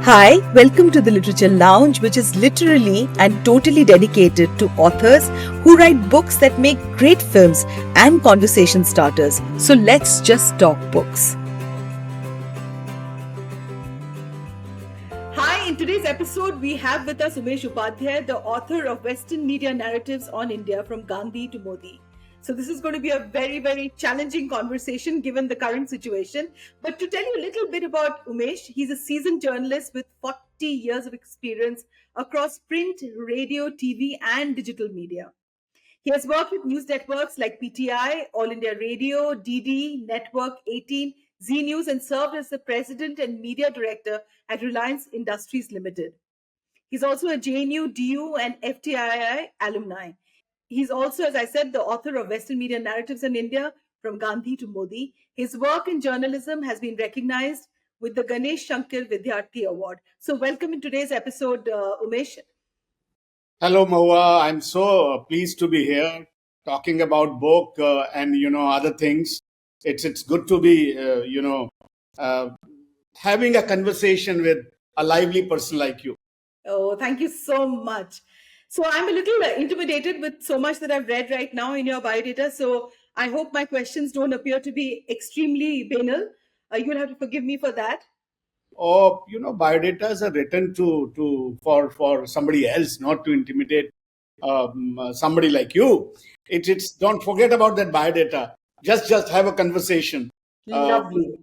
Hi, welcome to the Literature Lounge, which is literally and totally dedicated to authors who write books that make great films and conversation starters. So let's just talk books. Hi, in today's episode, we have with us Umesh Upadhyay, the author of Western Media Narratives on India from Gandhi to Modi. So this is going to be a very, very challenging conversation given the current situation. But to tell you a little bit about Umesh, he's a seasoned journalist with 40 years of experience across print, radio, TV, and digital media. He has worked with news networks like PTI, All India Radio, DD, Network 18, Z News, and served as the president and media director at Reliance Industries Limited. He's also a JNU, DU, and FTII alumni. He's also, as I said, the author of Western Media Narratives in India from Gandhi to Modi. His work in journalism has been recognized with the Ganesh Shankar Vidyarthi Award. So, welcome in today's episode, Umesh. Hello, Mohua. I'm so pleased to be here talking about book and other things. It's good to be uh, having a conversation with a lively person like you. Oh, thank you so much. So I'm a little intimidated with so much that I've read right now in your biodata. So I hope my questions don't appear to be extremely banal. You'll have to forgive me for that. Or biodatas are written to for somebody else, not to intimidate somebody like you. It's don't forget about that biodata. Just have a conversation. Uh, Lovely.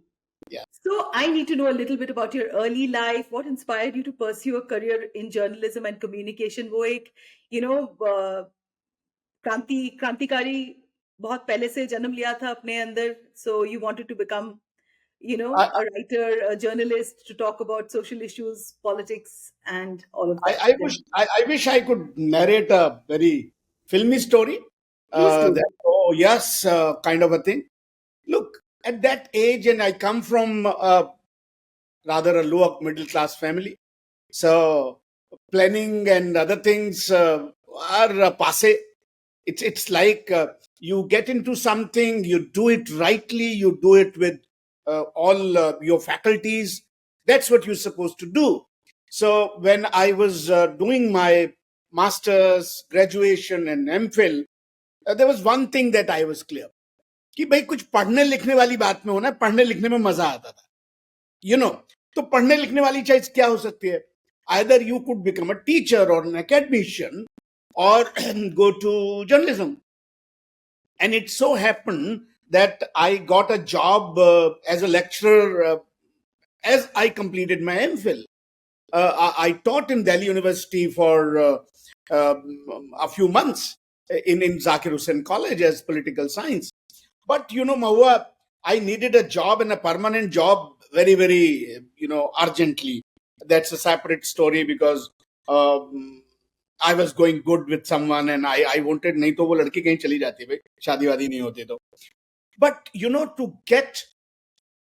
yeah. So I need to know a little bit about your early life. What inspired you to pursue a career in journalism and communication? वो एक, क्रांतिकारी बहुत पहले से जन्म लिया था अपने अंदर. So you wanted to become a writer, a journalist to talk about social issues, politics, and all of that. I wish I could narrate a very filmy story. Please do. Oh yes, kind of a thing. Look, at that age, and I come from rather a lower middle class family, so planning and other things are passe. It's like you get into something, you do it rightly, you do it with all your faculties. That's what you're supposed to do. So when I was doing my master's, graduation, and MPhil, there was one thing that I was clear कि भाई कुछ पढ़ने लिखने वाली बात में होना, पढ़ने लिखने में मजा आता था, तो पढ़ने लिखने वाली चीज क्या हो सकती है? Either you could become a teacher or an academician or go to journalism. And it so happened that I got a job as a lecturer as I completed my MPhil. I taught in Delhi University for a few months in Zakir Hussain College as political science. But Mahua, I needed a job and a permanent job very, very, urgently. That's a separate story because I was going good with someone and I wanted, नहीं तो वो लड़की कहीं चली जाती भाई, शादी वादी नहीं होती तो. But to get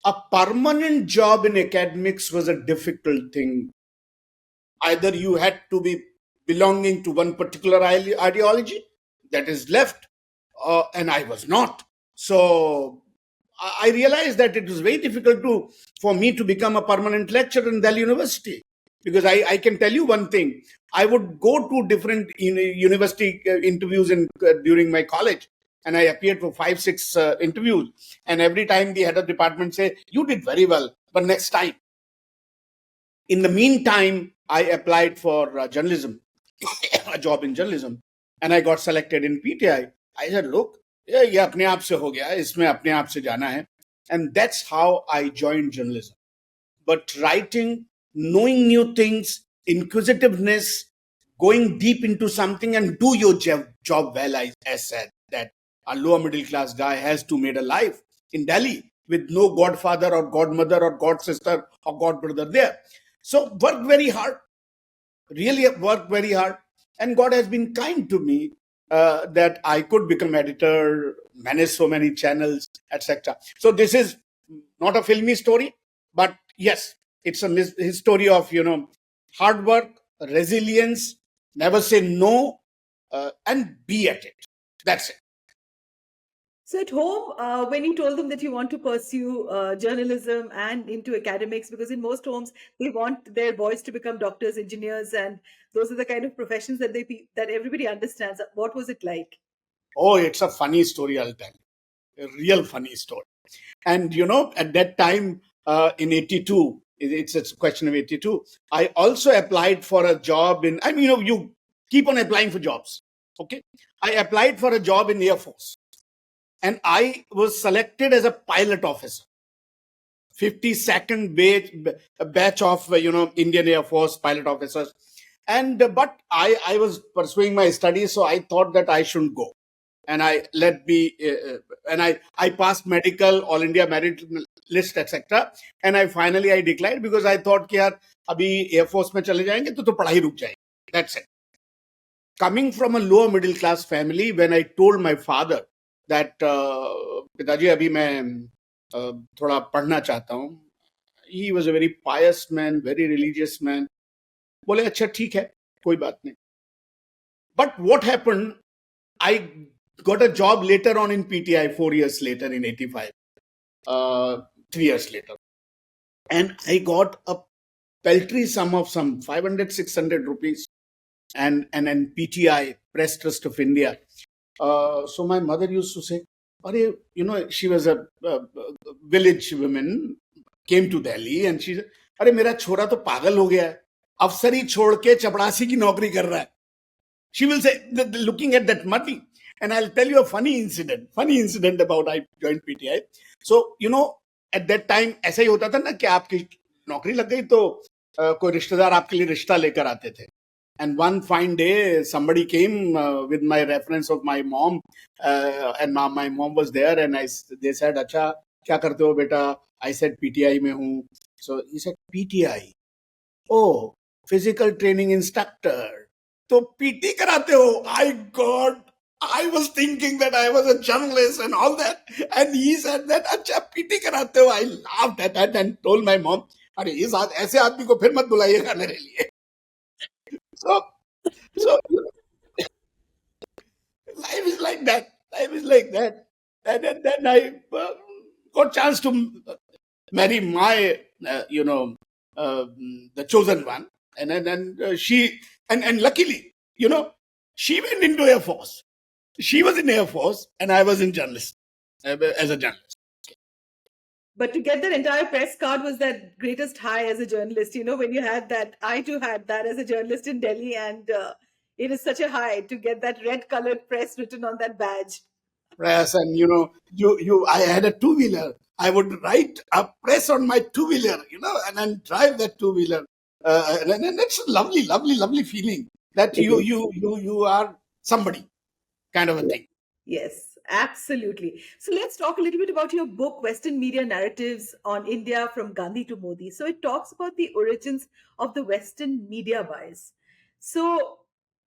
a permanent job in academics was a difficult thing. Either you had to be belonging to one particular ideology that is left, and I was not. So I realized that it was very difficult for me to become a permanent lecturer in Delhi University, because I can tell you one thing. I would go to different university interviews during my college, and I appeared for 5-6 interviews, and every time the head of department say, "You did very well, but next time." In the meantime, I applied for journalism, a job in journalism, and I got selected in PTI. I said, "Look, ये अपने आप से हो गया, इसमें अपने आप से जाना है." And that's how I joined journalism. But writing, knowing new things, inquisitiveness, going deep into something and do your job well, I said that a lower middle class guy has to make a life in Delhi with no godfather or godmother or god sister or god brother there. So worked very hard, really worked very hard. And God has been kind to me that I could become editor, manage so many channels, etc. So this is not a filmy story, but yes, it's a story of, hard work, resilience, never say no, and be at it. That's it. So at home, when you told them that you want to pursue journalism and into academics, because in most homes they want their boys to become doctors, engineers, and those are the kind of professions that that everybody understands. What was it like? Oh, it's a funny story, I'll tell you. A real funny story. And at that time, in 82, it's a question of 82, I also applied for a job in, I mean, you keep on applying for jobs. Okay. I applied for a job in Air Force, and I was selected as a pilot officer. 52nd batch of Indian Air Force pilot officers. And but I was pursuing my studies, so I thought that I shouldn't go, and I passed medical, all India merit list, etc. And I declined because I thought कि यार अभी Air Force में चले जाएंगे तो पढ़ाई रुक जाएगी. That's it. Coming from a lower middle class family, when I told my father that पिताजी अभी मैं थोड़ा पढ़ना चाहता हूँ, he was a very pious man, very religious man. बोले अच्छा ठीक है, कोई बात नहीं. But what happened? I got a job later on in PTI 4 years later in 85, 3 years later. And I got a paltry sum of some 500, 600 rupees and PTI, Press Trust of India. So my mother used to say, she was a village woman, came to Delhi, and she said, अरे मेरा छोरा तो पागल हो गया है, अफसरी छोड़ के चपड़ासी की नौकरी कर रहा है. She will say, looking at that money. And I'll tell you a funny incident about I joined PTI. So, at that time, ऐसा ही होता था ना कि आपकी नौकरी लग गई तो कोई रिश्तेदार आपके लिए रिश्ता लेकर आते थे. And one fine day, somebody came with my reference of my mom, and my mom was there, and they said, "अच्छा, क्या करते हो बेटा?" I said, "PTI में हूँ." So he said, "PTI? Oh, physical training instructor. तो PT कराते हो?" I was thinking that I was a journalist and all that, and he said that, "अच्छा PT कराते हो?" I laughed at that and told my mom, "अरे ऐसे आदमी को फिर मत बुलाइएगा मेरे लिए." So, so life is like that. Life is like that. And then I got chance to marry my, the chosen one. And then she, and luckily, she went into Air Force. She was in Air Force, and I was in journalist, as a journalist. But to get that entire press card was that greatest high as a journalist. When you had that, I too had that as a journalist in Delhi, and it is such a high to get that red colored press written on that badge. Press, and I had a two-wheeler. I would write a press on my two-wheeler, and then drive that two-wheeler. And it's a lovely, lovely, lovely feeling that you are somebody, kind of a thing. Yes, absolutely. So let's talk a little bit about your book, Western Media Narratives on India from Gandhi to Modi. So it talks about the origins of the Western media bias. So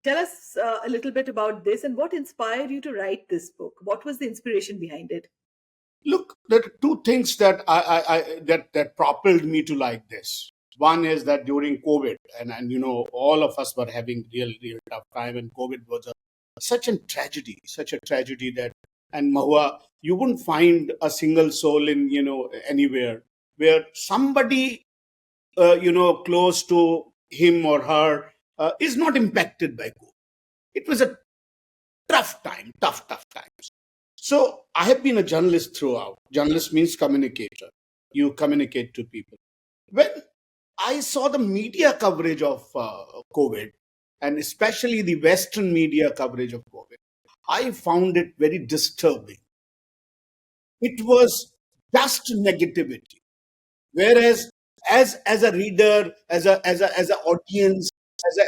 tell us a little bit about this and what inspired you to write this book. What was the inspiration behind it? Look, there are two things that that propelled me to like this. One is that during COVID, and all of us were having real tough time, and COVID was such a tragedy that, and Mahua, you wouldn't find a single soul in anywhere where somebody close to him or her is not impacted by COVID. It was a tough times. So I have been a journalist throughout. Journalist means communicator. You communicate to people. When I saw the media coverage of COVID, and especially the Western media coverage of COVID, I found it very disturbing. It was just negativity. Whereas, as a reader, as a audience,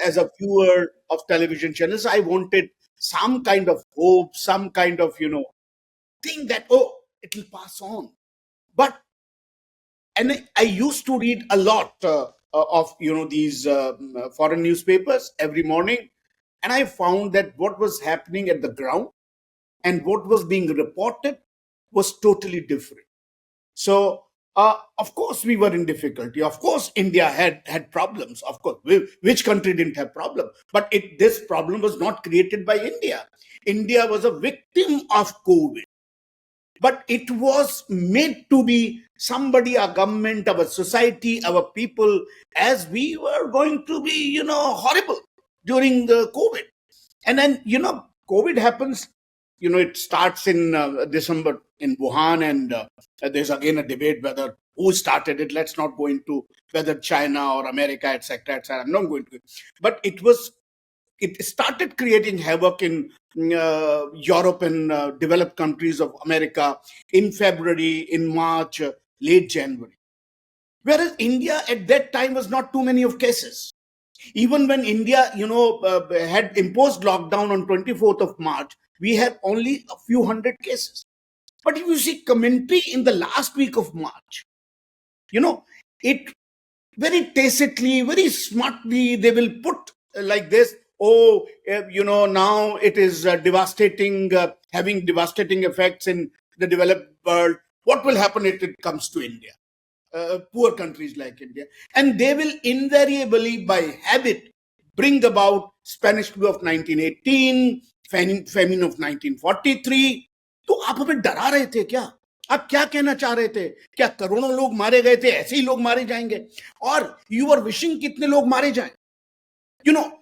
as a viewer of television channels, I wanted some kind of hope, some kind of think that, oh, it will pass on. But and I used to read a lot of these foreign newspapers every morning, and I found that what was happening at the ground and what was being reported was totally different. So of course we were in difficulty. Of course India had problems. Of course, which country didn't have problem? But this problem was not created by India. India was a victim of COVID. but it was made to be somebody, our government, our society, our people, as we were going to be, horrible during the COVID. And then, COVID happens, it starts in December in Wuhan, and there's again a debate whether who started it. Let's not go into whether China or America, etc., etc. I'm not going to. But it started creating havoc in Europe and developed countries of America in February, in March, late January. Whereas India at that time was not too many of cases. Even when India, had imposed lockdown on 24th of March, we had only a few hundred cases. But if you see commentary in the last week of March, it very tacitly, very smartly, they will put like this: oh, now it is devastating, having devastating effects in the developed world. What will happen if it comes to India? Poor countries like India. And they will invariably, by habit, bring about Spanish flu of 1918, famine of 1943. तो आप हमें डरा रहे थे क्या? आप क्या कहना चाह रहे थे? क्या करोड़ों लोग मारे गए थे, ऐसे ही लोग मारे जाएंगे? और यू आर विशिंग कितने लोग मारे जाएं?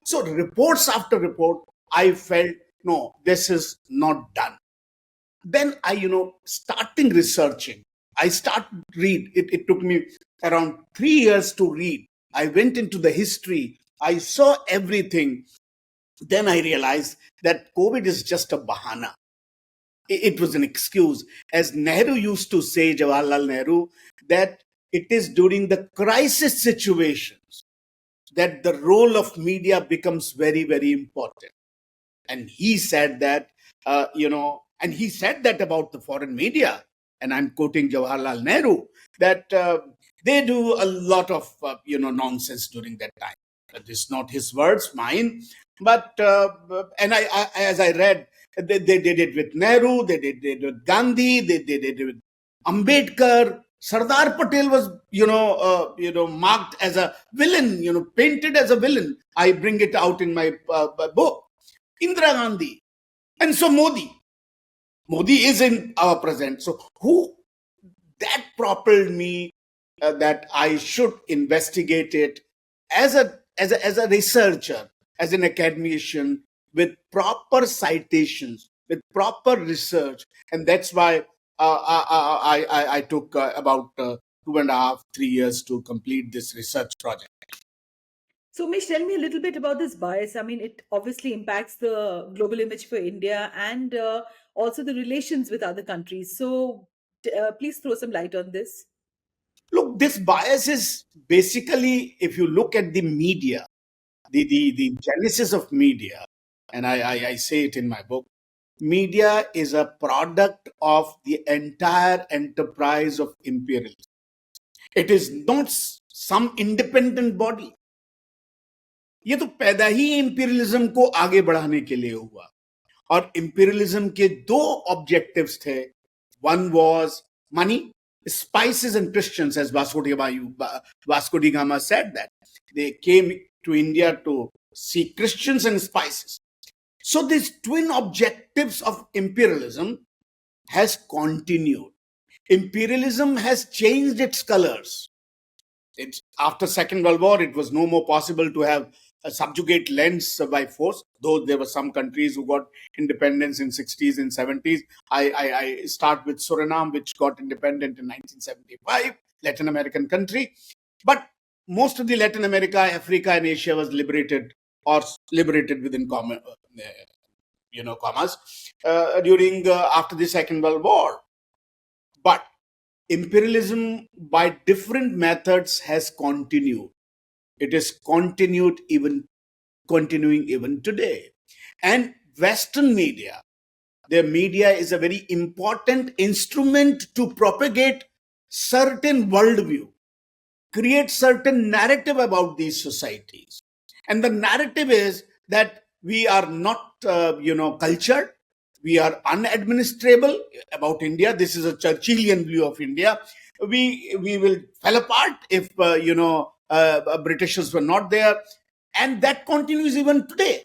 So reports after report, I felt, no, this is not done. Then I, starting researching, I started read. It took me around 3 years to read. I went into the history. I saw everything. Then I realized that COVID is just a bahana. It was an excuse. As Nehru used to say, Jawaharlal Nehru, that it is during the crisis situations that the role of media becomes very, very important. And he said that, and he said that about the foreign media. And I'm quoting Jawaharlal Nehru, that they do a lot of, nonsense during that time. This is not his words, mine. But, and as I read, they did it with Nehru, they did it with Gandhi, they did it with Ambedkar. Sardar Patel was, marked as a villain, painted as a villain. I bring it out in my book. Indira Gandhi. And so Modi is in our present. So that propelled me that I should investigate it as a researcher, as an academician, with proper citations, with proper research. And that's why I took about 2.5, 3 years to complete this research project. So, Umesh, tell me a little bit about this bias. I mean, it obviously impacts the global image for India and also the relations with other countries. So, please throw some light on this. Look, this bias is basically, if you look at the media, the genesis of media, and I say it in my book, media is a product of the entire enterprise of imperialism. It is not some independent body. ये तो पैदा ही imperialism को आगे बढ़ाने के लिए हुआ, और इंपीरियलिज्म के दो ऑब्जेक्टिव्स थे. One was money, spices and Christians, as Vasco da Gama said that they came to India to see Christians and spices. So these twin objectives of imperialism has continued. Imperialism has changed its colors. It's after Second World War, it was no more possible to have a subjugate lands by force, though there were some countries who got independence in 60s and 70s. I start with Suriname, which got independent in 1975, Latin American country. But most of the Latin America, Africa, and Asia was liberated, or liberated within commas, during after the Second World War. But imperialism by different methods has continued. It is continuing even today. And Western media, their media is a very important instrument to propagate certain worldview, create certain narrative about these societies. And the narrative is that we are not, cultured. We are unadministrable about India. This is a Churchillian view of India. We will fall apart if Britishers were not there, and that continues even today.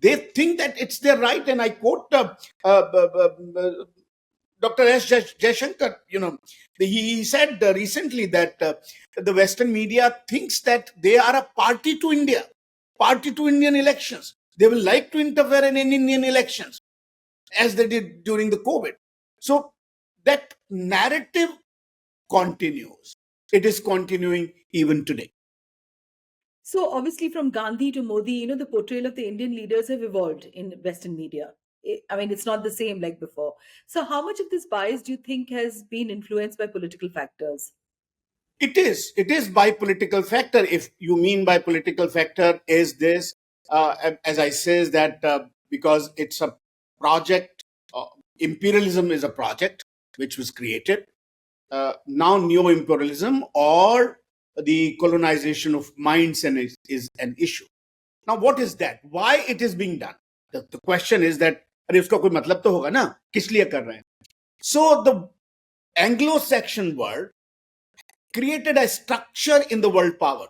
They think that it's their right, and I quote Dr. S. Jaishankar, he said recently that the Western media thinks that they are a party to India, party to Indian elections. They will like to interfere in Indian elections, as they did during the COVID. So that narrative continues. It is continuing even today. So obviously, from Gandhi to Modi, the portrayal of the Indian leaders have evolved in Western media. I mean, it's not the same like before. So how much of this bias do you think has been influenced by political factors? It is by political factor. If you mean by political factor is this, as I says that because it's a project, imperialism is a project which was created. Now neo-imperialism or the colonization of minds and is an issue. Now what is that? Why it is being done? The question is that अरे उसका कोई मतलब तो होगा ना, किस लिए कर रहे हैं? So the Anglo-Saxon world created a structure in the world power,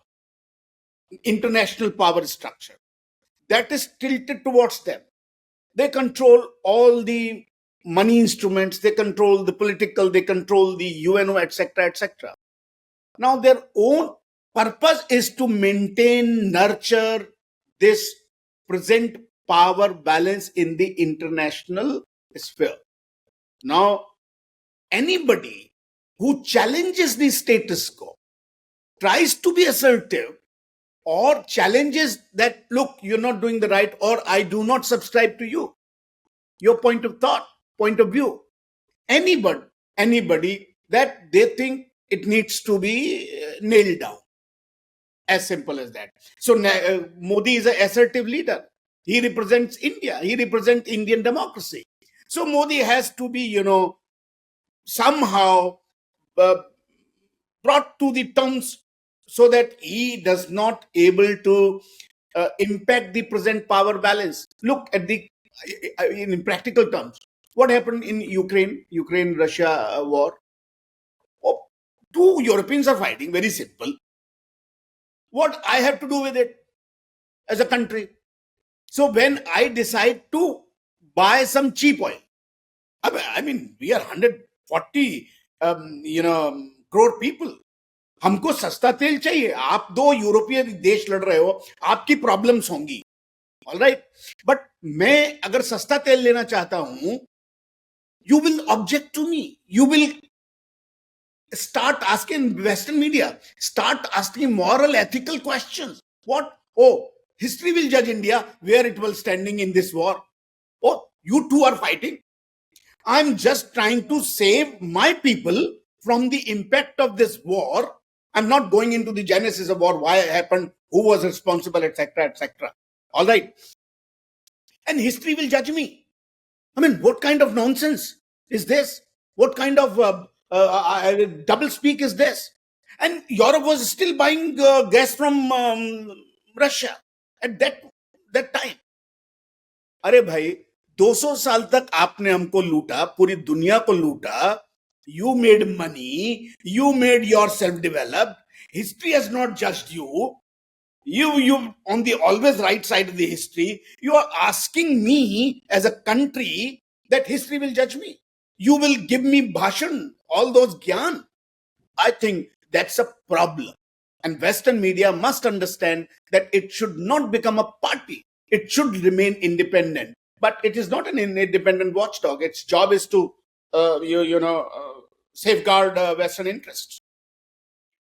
international power structure, that is tilted towards them. They control all the money instruments, they control the political, they control the UNO, etc., etc. Now, their own purpose is to maintain, nurture this present power balance in the international sphere. Now, anybody who challenges the status quo, tries to be assertive, or challenges that, look, you're not doing the right, or I do not subscribe to you, your point of thought, point of view. Anybody that they think it needs to be nailed down. As simple as that. So Modi is an assertive leader. He represents India. He represents Indian democracy. So Modi has to be, somehow brought to the terms so that he does not able to impact the present power balance. Look at the in practical terms. What happened in Ukraine-Russia war? Oh, two Europeans are fighting. Very simple. What I have to do with it as a country? So when I decide to buy some cheap oil, I mean we are 140 crore people. हमको सस्ता तेल चाहिए. आप दो यूरोपीय देश लड़ रहे हो, आपकी प्रॉब्लम्स होंगी, ऑलराइट. बट मैं अगर सस्ता तेल लेना चाहता हूं, you will object to me. You will start asking, Western media, start asking moral, ethical questions. What? Oh, history will judge India where it was standing in this war. Oh, you two are fighting. I'm just trying to save my people from the impact of this war. I'm not going into the genesis of war, why it happened, who was responsible, etc., etc. All right. And history will judge me. I mean, what kind of nonsense is this? What kind of double speak is this? And Europe was still buying gas from Russia at that time. अरे भाई, 200 साल तक आपने हमको लूटा, पूरी दुनिया को लूटा. You made money, you made yourself developed. History has not judged you. You on the always right side of the history. You are asking me as a country that history will judge me. You will give me bhashan, all those gyan. I think that's a problem. And Western media must understand that it should not become a party. It should remain independent. But it is not an independent watchdog. Its job is to, safeguard Western interests.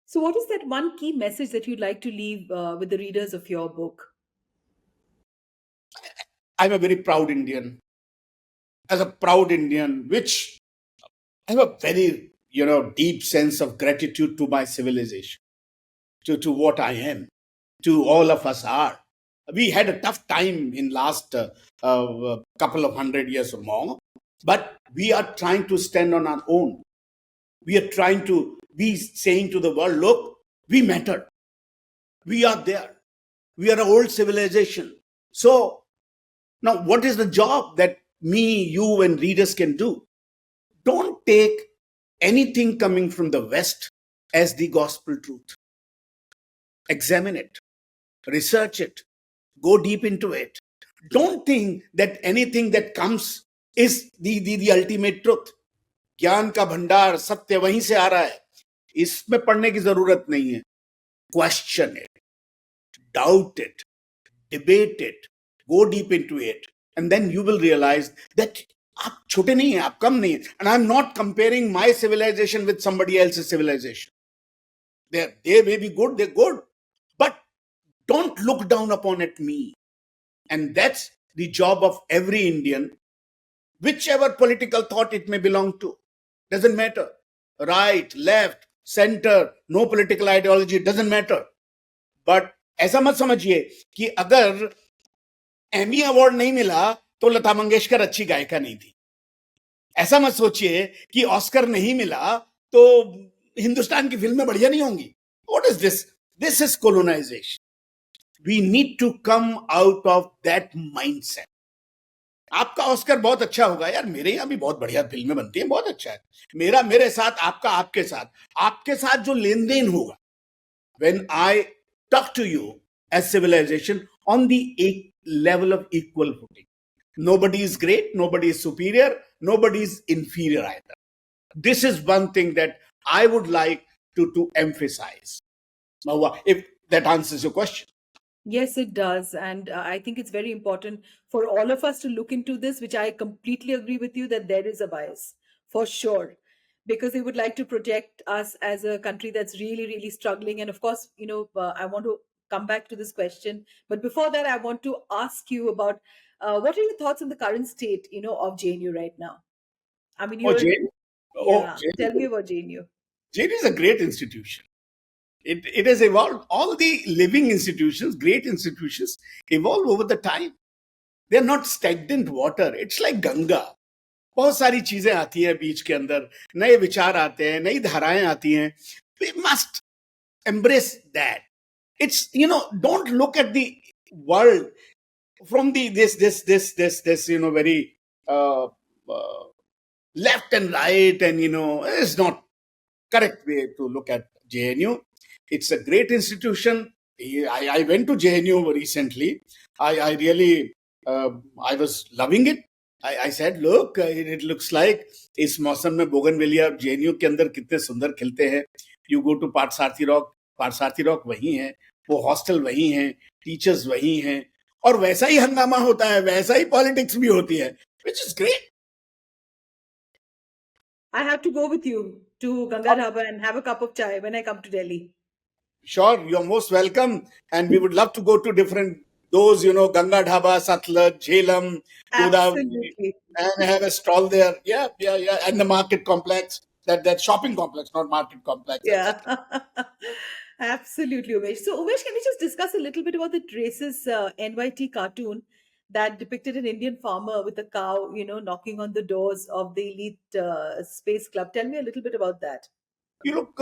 So, what is that one key message that you'd like to leave with the readers of your book? I'm a very proud Indian. As a proud Indian, which I have a very, deep sense of gratitude to my civilization, to what I am, to all of us are. We had a tough time in last couple of 100 years or more, but we are trying to stand on our own. We are trying to be saying to the world, look, we matter. We are there. We are an old civilization. So now what is the job that me, you and readers can do? Don't take anything coming from the West as the gospel truth. Examine it, research it, go deep into it. Don't think that anything that comes is the ultimate truth. ज्ञान का भंडार, सत्य वहीं से आ रहा है, इसमें पढ़ने की जरूरत नहीं है. Question it, doubt it, debate it, go deep into it, and then you will realize that आप छोटे नहीं हैं, आप कम नहीं हैं. And I'm not comparing my civilization with somebody else's civilization. They may be good, they're good, but don't look down upon at me. And that's the job of every Indian, whichever political thought it may belong to. Doesn't matter. Right, left, center, no political ideology, doesn't matter. But ऐसा मत समझिए कि अगर Emmy award नहीं मिला तो लता मंगेशकर अच्छी गायिका नहीं थी. ऐसा मत सोचिए कि ऑस्कर नहीं मिला तो हिंदुस्तान की फिल्में बढ़िया नहीं होंगी. What is this? This is colonization. We need to come out of that mindset. आपका ऑस्कर बहुत अच्छा होगा यार, मेरे यहां भी बहुत बढ़िया फिल्में बनती हैं, बहुत अच्छा है. मेरा मेरे साथ, आपका आपके साथ जो लेन देन होगा, when I talk to you as civilization on the level of equal footing. Nobody is great, nobody is superior, nobody is inferior either. This is one thing that I would like to emphasize. Mahua, if that answers your question. Yes, it does. And I think it's very important for all of us to look into this, which I completely agree with you that there is a bias for sure, because they would like to project us as a country that's really, really struggling. And of course, I want to come back to this question. But before that, I want to ask you about what are your thoughts on the current state, of JNU right now? I mean, Oh, Jane? Oh, yeah, tell me Jane. about JNU. Jane is a great institution. It has evolved. All the living institutions, great institutions, evolve over the time. They are not stagnant water. It's like Ganga. बहुत सारी चीजें आती हैं बीच के अंदर, नए विचार आते हैं, नई धाराएं आती हैं. We must embrace that. It's, don't look at the world from the this very left and right, and it's not correct way to look at JNU. It's a great institution. I went to JNU recently. I really I was loving it. I said, look, it looks like इस मौसम में bougainvillea JNU के अंदर कितने सुंदर खिलते हैं. You go to Parthasarathy rock वही है, वो हॉस्टल वही है, टीचर्स वही हैं, और वैसा ही हंगामा होता है, वैसा ही पॉलिटिक्स भी होती है, which is great. I have to go with you to Ganga Dhaba and have a cup of chai when I come to Delhi. Sure, you're most welcome, and we would love to go to different Ganga Dhaba, Satluj, Jhelum, Godavari, Absolutely. and have a stall there. Yeah, and the market complex, that shopping complex, not market complex. Yeah. Absolutely, Umesh. So, Umesh, can we just discuss a little bit about the racist NYT cartoon that depicted an Indian farmer with a cow, knocking on the doors of the elite space club? Tell me a little bit about that. You look,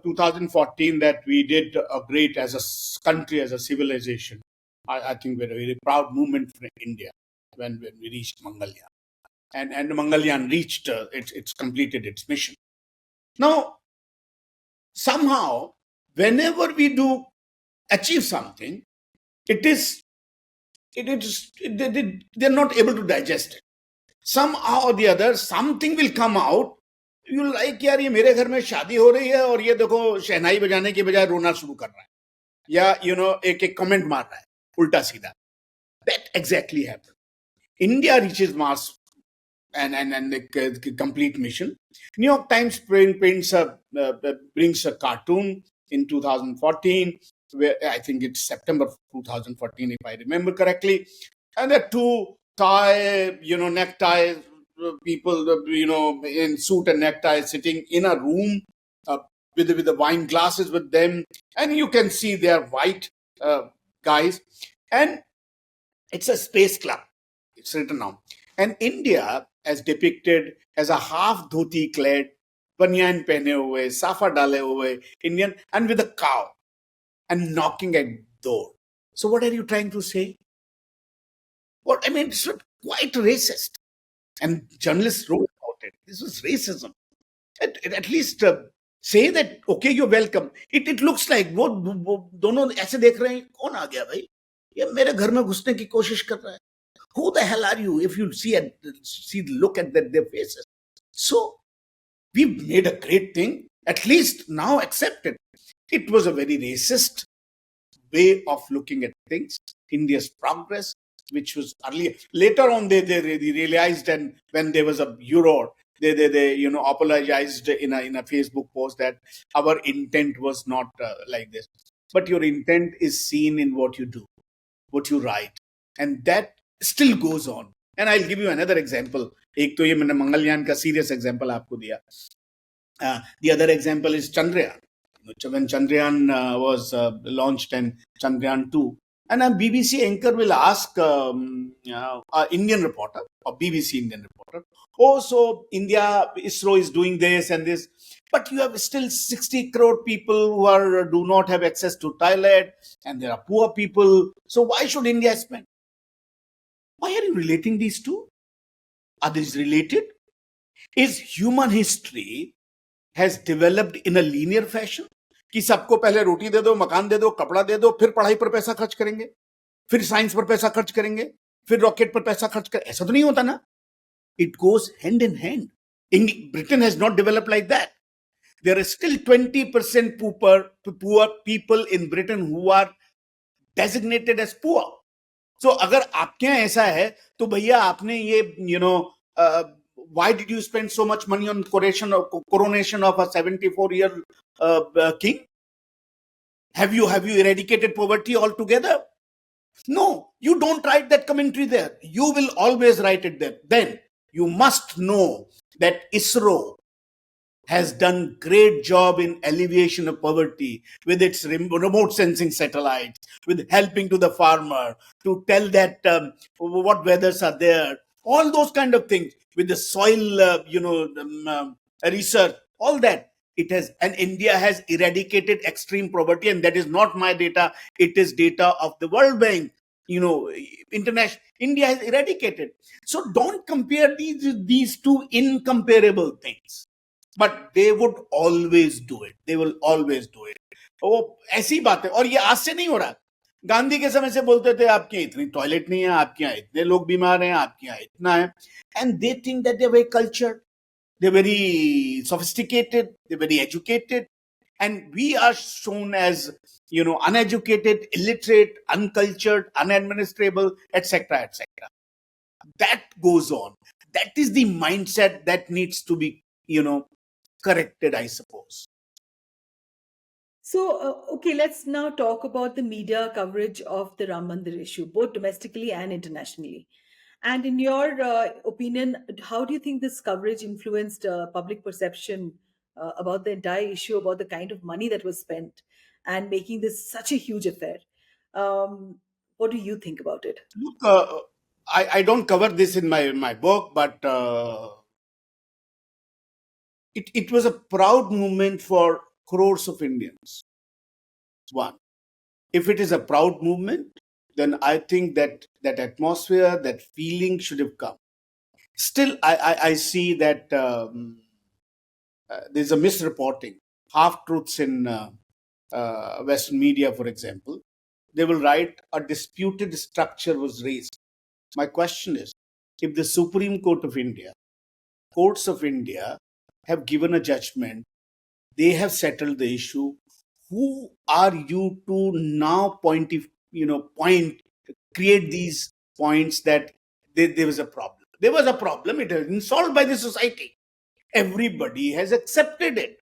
2014, that we did a great as a country, as a civilization. I think we're a very proud movement for India when we reached Mangalyaan. And Mangalyaan reached, it's completed its mission. Now, somehow, whenever we do achieve something, they're not able to digest it. Somehow or the other, something will come out. You like, यार ये मेरे घर में शादी हो रही है और ये देखो शहनाई बजाने के बजाय रोना शुरू कर रहा है, या एक कमेंट मार रहा है उल्टा सीधा. That exactly happened. India reaches Mars and the complete mission. New York Times brings a cartoon in 2014, where I think it's September 2014, if I remember correctly, and there are two necktie people, in suit and necktie, sitting in a room with the wine glasses with them, and you can see they are white guys, and it's a space club. It's written now. And India, as depicted as a half dhoti clad, banyan pehne hue, safa dale hue Indian, and with a cow, and knocking at door. So what are you trying to say? What, I mean, it's quite racist. And journalists wrote about it. This was racism. At least say that, okay, you're welcome. It looks like वो दोनों ऐसे देख रहे हैं, कौन आ गया भाई, ये मेरे घर में घुसने की कोशिश कर रहा है. Who the hell are you? If you look at their faces. So We made a great thing, at least now accept it. It was a very racist way of looking at things. India's progress, which was earlier, later on they realized, and when there was a euro, they apologized in a Facebook post that our intent was not like this. But your intent is seen in what you do, what you write, and that still goes on. And I'll give you another example. एक तो ये मैंने मंगलयान का serious example आपको दिया. The other example is Chandrayaan. When Chandrayaan was launched, and Chandrayaan 2, and a BBC anchor will ask an Indian reporter, or BBC Indian reporter, oh, so India, ISRO is doing this and this, but you have still 60 crore people who do not have access to toilet, and there are poor people. So why should India spend? Why are you relating these two? Are these related? Is human history has developed in a linear fashion कि सबको पहले रोटी दे दो, मकान दे दो, कपड़ा दे दो, फिर पढ़ाई पर पैसा खर्च करेंगे, फिर साइंस पर पैसा खर्च करेंगे, फिर रॉकेट पर पैसा खर्च करेंगे? ऐसा तो नहीं होता ना. It goes hand in hand. Britain has not developed like that. There are still 20% poor people in Britain who are designated as poor. So अगर आपके यहाँ ऐसा है तो भैया आपने ये why did you spend so much money on coronation of a 74-year king? Have you eradicated poverty altogether? No, you don't write that commentary there. You will always write it there. Then you must know that ISRO has done great job in alleviation of poverty with its remote sensing satellites, with helping to the farmer to tell that what weathers are there, all those kind of things, with the soil, research, all that. It has, and India has eradicated extreme poverty, and that is not my data. It is data of the World Bank. International. India has eradicated. So don't compare these two incomparable things. But they would always do it. They will always do it. वो ऐसी बात है, और ये आज से नहीं हो रहा. गांधी के समय से बोलते थे आपके यहाँ इतनी टॉयलेट नहीं है, आपके यहाँ इतने लोग बीमार हैं, आपके यहाँ इतना है. And they think that they're very cultured, they're very sophisticated, they're very educated, and we are shown as uneducated, illiterate, uncultured, unadministrable, etc., etc. That goes on. That is the mindset that needs to be corrected, I suppose. So, okay, let's now talk about the media coverage of the Ram Mandir issue, both domestically and internationally. And in your opinion, how do you think this coverage influenced public perception about the entire issue, about the kind of money that was spent, and making this such a huge affair? What do you think about it? Look, I don't cover this in my book, but it was a proud moment for crores of Indians. One, if it is a proud movement, then I think that atmosphere, that feeling should have come. Still, I see that there's a misreporting, half truths in Western media, for example. They will write a disputed structure was raised. My question is, if the Supreme Court of India, courts of India have given a judgment, they have settled the issue, who are you to now create these points that there was a problem? There was a problem. It has been solved by the society. Everybody has accepted it.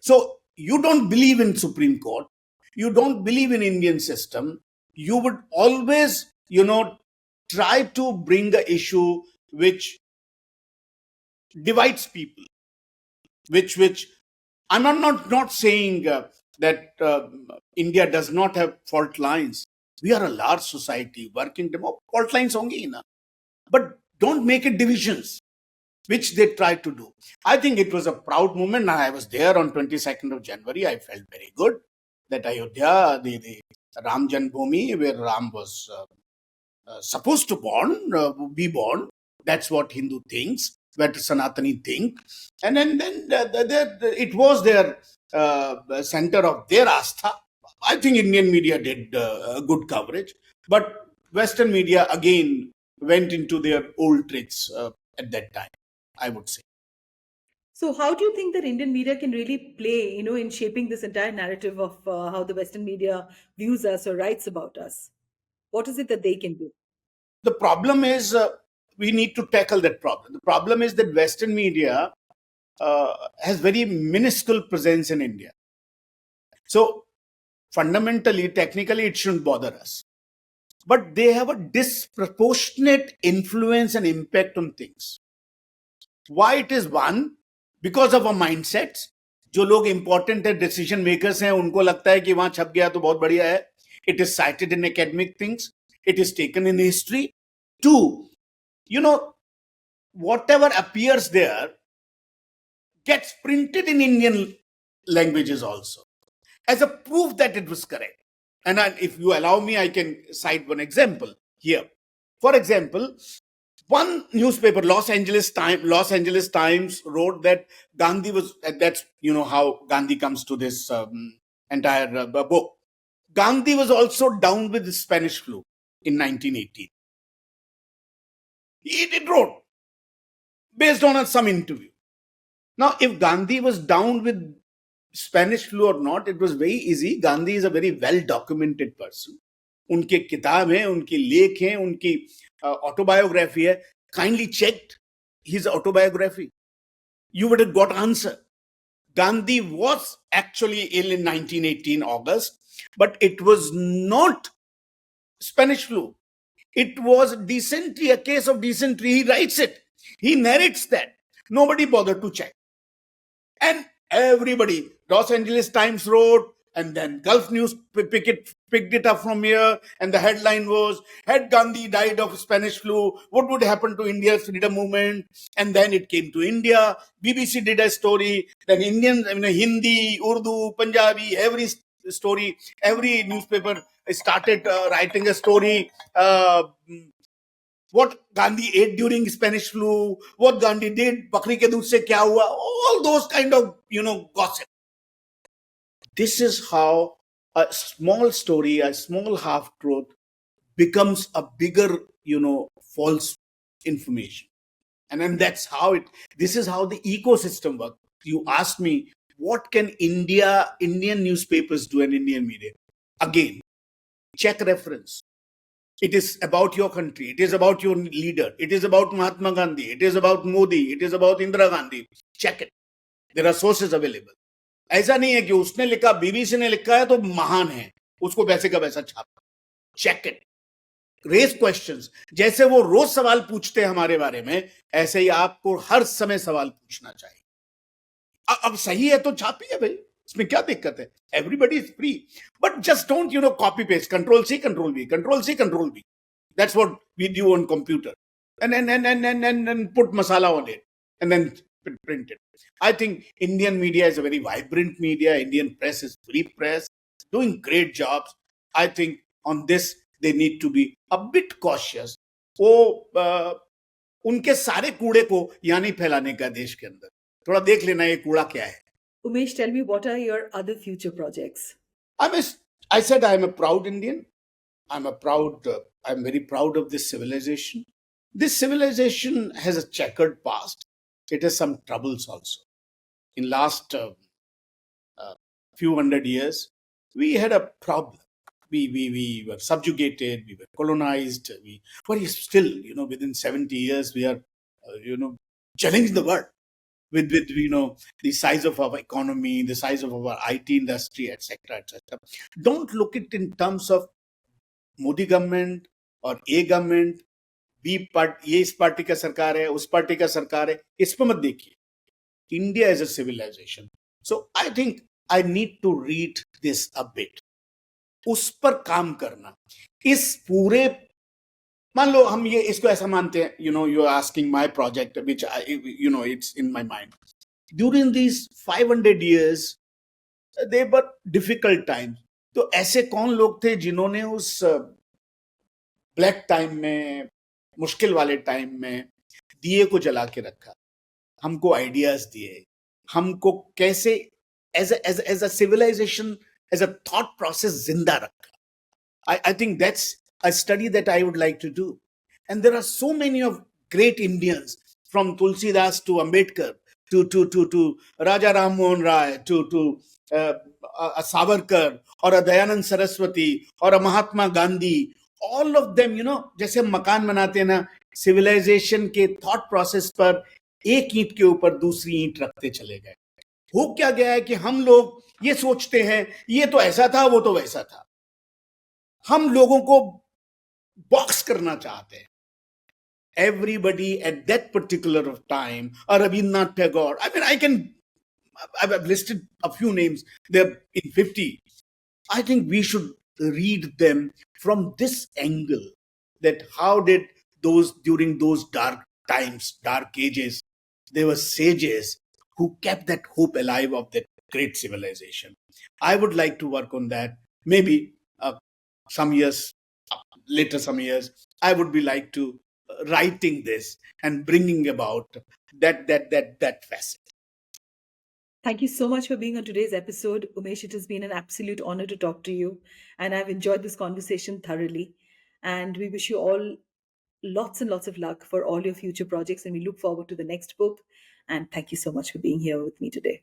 So you don't believe in Supreme Court. You don't believe in Indian system. You would always, try to bring the issue which divides people, which I'm not saying that India does not have fault lines. We are a large society, working fault lines only, but don't make it divisions, which they tried to do. I think it was a proud moment. I was there on 22nd of January. I felt very good that Ayodhya, the Ram Janmabhoomi, where Ram was supposed to be born. That's what Hindu thinks, what Sanatani think. And then it was their center of their astha. I think Indian media did good coverage, but Western media again went into their old tricks at that time, I would say. So, how do you think that Indian media can really play, in shaping this entire narrative of how the Western media views us or writes about us? What is it that they can do? The problem is we need to tackle that problem. The problem is that Western media has very minuscule presence in India. So fundamentally, technically, it shouldn't bother us. But they have a disproportionate influence and impact on things. Why it is one? Because of our mindsets. जो लोग important है decision makers हैं उनको लगता है कि वहां छप गया तो बहुत बढ़िया है. It is cited in academic things. It is taken in history. To, you know, whatever appears there gets printed in Indian languages also as a proof that it was correct. And if you allow me, I can cite one example here. For example, one newspaper, Los Angeles Times, wrote that Gandhi was. That's how Gandhi comes to this entire book. Gandhi was also down with the Spanish flu in 1918. It wrote based on some interview. Now, if Gandhi was down with Spanish flu or not, it was very easy. Gandhi is a very well documented person. उनके किताब हैं, उनकी लेख हैं, उनकी autobiography है. Kindly checked his autobiography. You would have got answer. Gandhi was actually ill in 1918 August, but it was not Spanish flu. It was dysentery, a case of dysentery. He writes it. He narrates that. Nobody bothered to check. And everybody, Los Angeles Times wrote, and then Gulf News picked it up from here, and the headline was, had Gandhi died of Spanish flu, what would happen to India's freedom movement? And then it came to India. BBC did a story. Then Indians, Hindi, Urdu, Punjabi, every story, every newspaper started writing a story. What Gandhi ate during Spanish flu, what Gandhi did, bakri ke doodh se kya hua, all those kind of, gossip. This is how a small story, a small half-truth becomes a bigger, false information. And then this is how the ecosystem works. You ask me, what can Indian newspapers do and Indian media? Again, check reference. It is about your country. It is about your leader. It is about Mahatma Gandhi. It is about Modi. It is about Indira Gandhi. Check it. There are sources available. ऐसा नहीं है कि उसने लिखा, BBC ने लिखा है तो महान है, उसको वैसे का वैसा छापा. Check it. Raise questions. जैसे वो रोज सवाल पूछते हैं हमारे बारे में, ऐसे ही आपको हर समय सवाल पूछना चाहिए. अब सही है तो छापिए भाई, इसमें क्या दिक्कत है? Everybody is free. But just don't, copy paste. Control C, Control V. Control C, Control V. That's what we do on computer. And put masala on it. And then print it. I think Indian media is a very vibrant media. Indian press is free press. Doing great jobs. I think on this, they need to be a bit cautious. वो उनके सारे कूड़े को यहाँ नहीं फैलाने का देश के अंदर. थोड़ा देख लेना ये कूड़ा क्या है. Umesh, tell me, what are your other future projects? I said I am a proud Indian. I'm very proud of this civilization. This civilization has a checkered past. It has some troubles also. In last few hundred years, we had a problem. We were subjugated, we were colonized, but still, within 70 years, we are, challenging the world with the size of our economy, the size of our IT industry, etc., etc. Don't look it in terms of Modi government or A government, B part, ये इस party का सरकार है, उस party का सरकार है, इस पर मत देखिए. India is a civilization. So I think I need to read this a bit. उस पर काम करना. इस पूरे, मान लो हम ये इसको ऐसा मानते हैं, you are asking my project, which it's in my mind. During these 500 years, they were difficult times. तो ऐसे कौन लोग थे जिन्होंने उस ब्लैक टाइम में, मुश्किल वाले टाइम में दिए को जला के रखा, हमको आइडियाज दिए, हमको कैसे as a civilization, as a thought process जिंदा रखा. I think that's a study that I would like to do. And there are so many of great Indians, from Tulsidas to Ambedkar, to Raja Ram Mohan Rai, to a Savarkar or a Dayanand Saraswati or a Mahatma Gandhi, all of them, जैसे हम मकान बनाते हैं ना, civilisation के thought process पर एक ईंट के ऊपर दूसरी ईंट रखते चले गए. हो क्या गया है कि हम लोग ये सोचते हैं ये तो ऐसा था, वो तो वैसा था. हम लोगों को बॉक्स करना चाहते हैं. Everybody at that particular time, or Rabindranath Tagore, I've listed a few names, they're in 50. I think we should read them from this angle, that how did those, during those dark times, dark ages, there were sages who kept that hope alive of that great civilization. I would like to work on that. Maybe some years later, I would be like to writing this and bringing about that facet. Thank you so much for being on today's episode, Umesh. It has been an absolute honor to talk to you, and I've enjoyed this conversation thoroughly. And we wish you all lots and lots of luck for all your future projects, and we look forward to the next book. And thank you so much for being here with me today.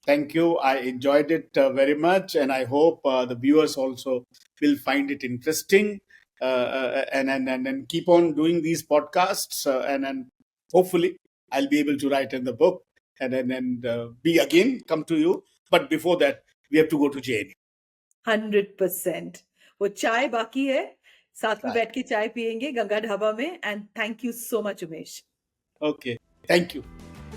Thank you. I enjoyed it very much, and I hope the viewers also will find it interesting, and keep on doing these podcasts, and hopefully I'll be able to write in the book and be again come to you. But before that, we have to go to JNU. 100%. वो चाय बाकी है, साथ में बैठ के चाय पियेंगे गंगा ढाबा में. And thank you so much, Umesh. Okay, thank you.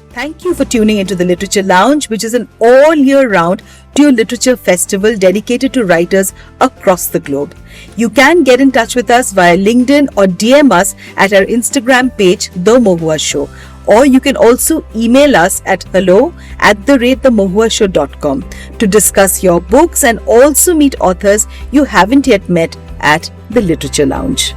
Thank you for tuning into the Literature Lounge, which is an all-year-round dual literature festival dedicated to writers across the globe. You can get in touch with us via LinkedIn or DM us at our Instagram page, The Mohua Show. Or you can also email us at hello@themohuashow.com to discuss your books and also meet authors you haven't yet met at the Literature Lounge.